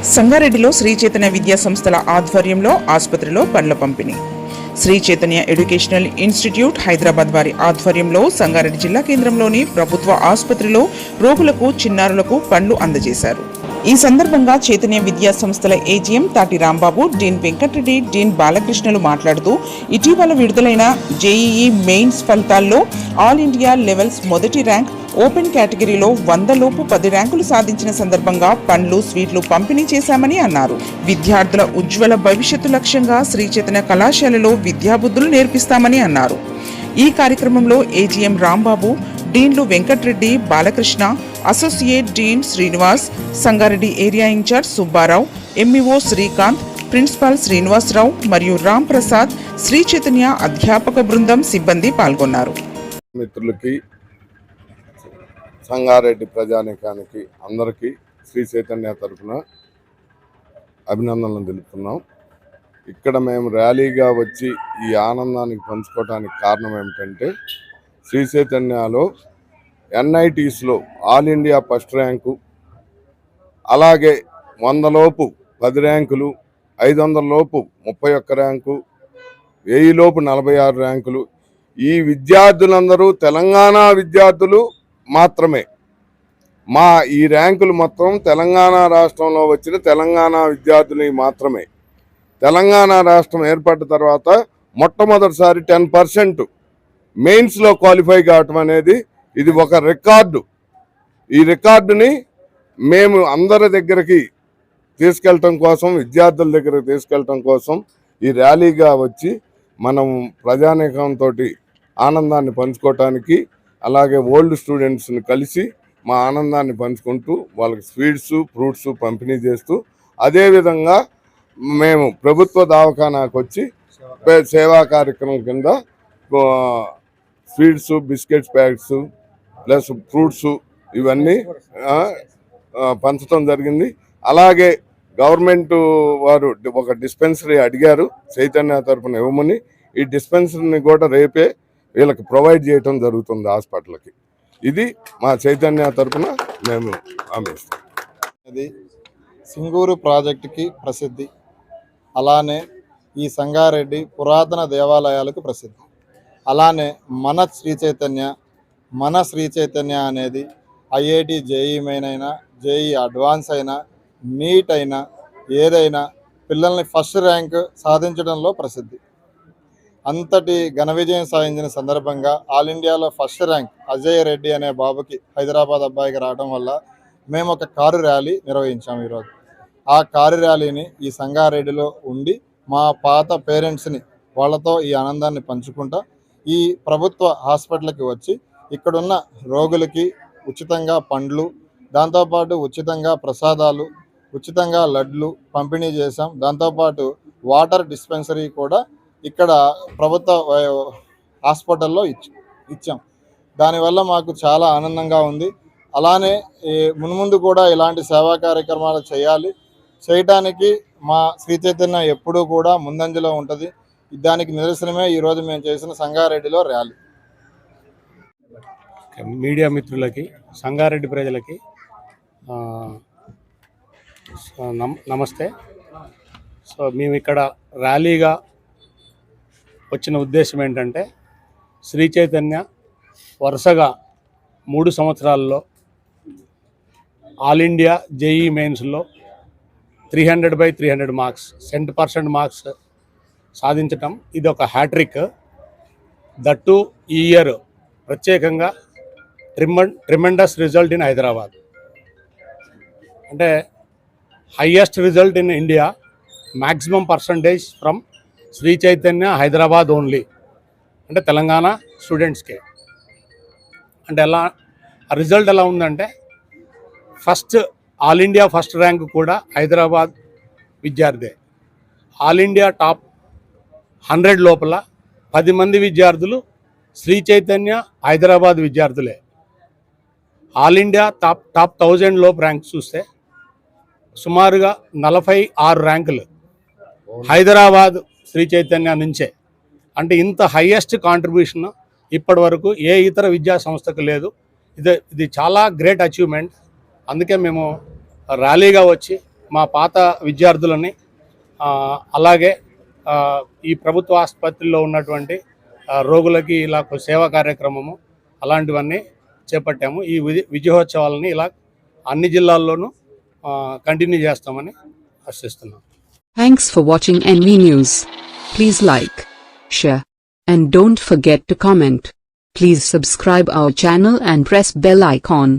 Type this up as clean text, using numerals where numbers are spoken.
సంగారెడ్డిలో శ్రీ చైతన్య విద్యా సంస్థల ఆధ్వర్యంలో ఆసుపత్రిలో పండ్ల పంపిణీ. శ్రీ చైతన్య ఎడ్యుకేషనల్ ఇన్స్టిట్యూట్ హైదరాబాద్ వారి ఆధ్వర్యంలో సంగారెడ్డి జిల్లా కేంద్రంలోని ప్రభుత్వ ఆసుపత్రిలో రోగులకు, చిన్నారులకు పండ్లు అందజేశారు. ఈ సందర్భంగా చైతన్య విద్యా సంస్థల ఏజీఎం తాటి రాంబాబు, డీన్ వెంకటరెడ్డి, డీన్ బాలకృష్ణలు మాట్లాడుతూ ఇటీవల విడుదలైన జేఈఈ మెయిన్స్ ఫలితాల్లో ఆల్ ఇండియా లెవెల్స్ మొదటి ర్యాంక్, ఓపెన్ కేటగిరీలో 100 లోపు 10 ర్యాంకులు సాధించిన సందర్భంగా పండ్లు, స్వీట్లు పంపిణీ చేశామని అన్నారు. విద్యార్థుల ఉజ్వల భవిష్యత్తు లక్ష్యంగా శ్రీ చైతన్య కళాశాలలో విద్యాబుద్ధులు నేర్పిస్తామని అన్నారు. ఈ కార్యక్రమంలో ఏజీఎం రాంబాబు, డీన్లు Venkatareddy, Balakrishna, associate dean Srinivas, Sangareddy area incharge Subbarao, MEO Srikanth, principal Srinivasarao మరియు రామ్ ప్రసాద్, శ్రీ చైతన్య అధ్యాపక బృందం సిబ్బంది పాల్గొన్నారు. మిత్రులకి, సంగారెడ్డి ప్రజానీకానికి అందరికీ శ్రీ చైతన్య తరఫున అభినందనలు తెలుపుతున్నాం. ఇక్కడ మేము ర్యాలీగా వచ్చి ఈ ఆనందానికి పంచుకోవడానికి కారణం ఏమిటంటే, శ్రీ చైతన్యలో ఎన్ఐటీస్లో ఆల్ ఇండియా ఫస్ట్ ర్యాంకు, అలాగే 100 లోపు 10 ర్యాంకులు, 500 లోపు 31 ర్యాంకు, 1000 లోపు 46 ర్యాంకులు. ఈ విద్యార్థులందరూ తెలంగాణ విద్యార్థులు మాత్రమే. మా ఈ ర్యాంకులు మొత్తం తెలంగాణ రాష్ట్రంలో వచ్చిన తెలంగాణ విద్యార్థులు మాత్రమే. తెలంగాణ రాష్ట్రం ఏర్పడిన తర్వాత మొట్టమొదటిసారి 10% మెయిన్స్లో క్వాలిఫై కావటం అనేది ఇది ఒక రికార్డు. ఈ రికార్డుని మేము అందరి దగ్గరికి తీసుకెళ్ళటం కోసం, విద్యార్థుల దగ్గరికి తీసుకెళ్ళటం కోసం ఈ ర్యాలీగా వచ్చి మనం ప్రజానీకంతో ఆనందాన్ని పంచుకోవటానికి, అలాగే ఓల్డ్ స్టూడెంట్స్ని కలిసి మా ఆనందాన్ని పంచుకుంటూ వాళ్ళకి స్వీట్స్, ఫ్రూట్స్ పంపిణీ చేస్తూ, అదేవిధంగా మేము ప్రభుత్వ దవాఖానాకు వచ్చి సేవా కార్యక్రమం కింద sweets, biscuits packets plus fruits ఇవన్నీ పంచడం జరిగింది. అలాగే గవర్నమెంట్ వారు ఒక డిస్పెన్సరీ అడిగారు చైతన్య తరఫున ఇవ్వమని. ఈ డిస్పెన్సరీని కూడా రేపే వీళ్ళకి ప్రొవైడ్ చేయటం జరుగుతుంది హాస్పిటల్కి. ఇది మా చైతన్య తరఫున మేము హామీస్తాం. ఇది సింగూరు ప్రాజెక్టుకి ప్రసిద్ధి, అలానే ఈ సంగారెడ్డి పురాతన దేవాలయాలకు ప్రసిద్ధి. అలానే మన శ్రీ చైతన్య అనేది ఐఐటి జేఈ మెయిన్ అయినా, జేఈ అడ్వాన్స్ అయినా, నీట్ అయినా, ఏదైనా పిల్లల్ని ఫస్ట్ ర్యాంక్ సాధించడంలో ప్రసిద్ధి. అంతటి ఘన విజయం సాధించిన సందర్భంగా ఆల్ ఇండియాలో ఫస్ట్ ర్యాంక్ అజయ్ రెడ్డి అనే బాబుకి, హైదరాబాద్ అబ్బాయికి రావడం వల్ల మేము ఒక కారు ర్యాలీ నిర్వహించాము ఈరోజు. ఆ కారు ర్యాలీని ఈ సంగారెడ్డిలో ఉండి మా పాత పేరెంట్స్ని వాళ్ళతో ఈ ఆనందాన్ని పంచుకుంటా ఈ ప్రభుత్వ హాస్పిటల్కి వచ్చి ఇక్కడున్న రోగులకి ఉచితంగా పండ్లు, దాంతోపాటు ఉచితంగా ప్రసాదాలు, ఉచితంగా లడ్లు పంపిణీ చేశాం. దాంతోపాటు వాటర్ డిస్పెన్సరీ కూడా ఇక్కడ ప్రభుత్వ హాస్పిటల్లో ఇచ్చాం. దానివల్ల మాకు చాలా ఆనందంగా ఉంది. అలానే మున్ముందు కూడా ఇలాంటి సేవా కార్యక్రమాలు చేయటానికి మా శ్రీ చైతన్య ఎప్పుడూ కూడా ముందంజలో ఉంటుంది. దానికి నిదర్శనమే ఈరోజు మేము చేసిన సంగారెడ్డిలో ర్యాలీ. మీడియా మిత్రులకి, సంగారెడ్డి ప్రజలకి నమస్తే. సో మేము ఇక్కడ ర్యాలీగా వచ్చిన ఉద్దేశం ఏంటంటే, శ్రీ చైతన్య వరుసగా 3 సంవత్సరాల్లో ఆల్ ఇండియా జేఈ మెయిన్స్లో 300/300 మార్క్స్, 100% మార్క్స్ సాధించటం ఇది ఒక హ్యాట్రిక్. దట్టు ఈ ఇయర్ ప్రత్యేకంగా ట్రిమెండస్ రిజల్ట్ ఇన్ హైదరాబాద్, అంటే highest result in India, maximum percentage from Shri Chaitanya Hyderabad only, అంటే తెలంగాణ స్టూడెంట్స్కే. అంటే ఎలా ఆ రిజల్ట్ ఎలా ఉందంటే, first all India first rank కూడా హైదరాబాద్ విద్యార్థే. ఆల్ ఇండియా టాప్ 100 లోపల 10 మంది విద్యార్థులు శ్రీ చైతన్య హైదరాబాద్ విద్యార్థులే. ఆల్ ఇండియా టాప్ 1000 లోపు ర్యాంక్ చూస్తే సుమారుగా 46 ర్యాంకులు హైదరాబాద్ శ్రీ చైతన్య నుంచే. అంటే ఇంత హైయెస్ట్ కాంట్రిబ్యూషన్ ఇప్పటి వరకు ఏ ఇతర విద్యా సంస్థకు లేదు. ఇది చాలా గ్రేట్ అచీవ్మెంట్. అందుకే మేము ర్యాలీగా వచ్చి మా పాత విద్యార్థులని అలాగే ఈ ప్రభుత్వ ఆసుపత్రిలో ఉన్నటువంటి రోగులకి ఇలా సేవా కార్యక్రమము అలాంటివన్నీ చేపట్టాము. ఈ విజయోత్సవాలని ఇలా అన్ని జిల్లాల్లోనూ కంటిన్యూ చేస్తామని ఆశిస్తున్నాం. Thanks for watching NV News. Please like, share, and don't forget to comment. Please subscribe our channel and press bell icon.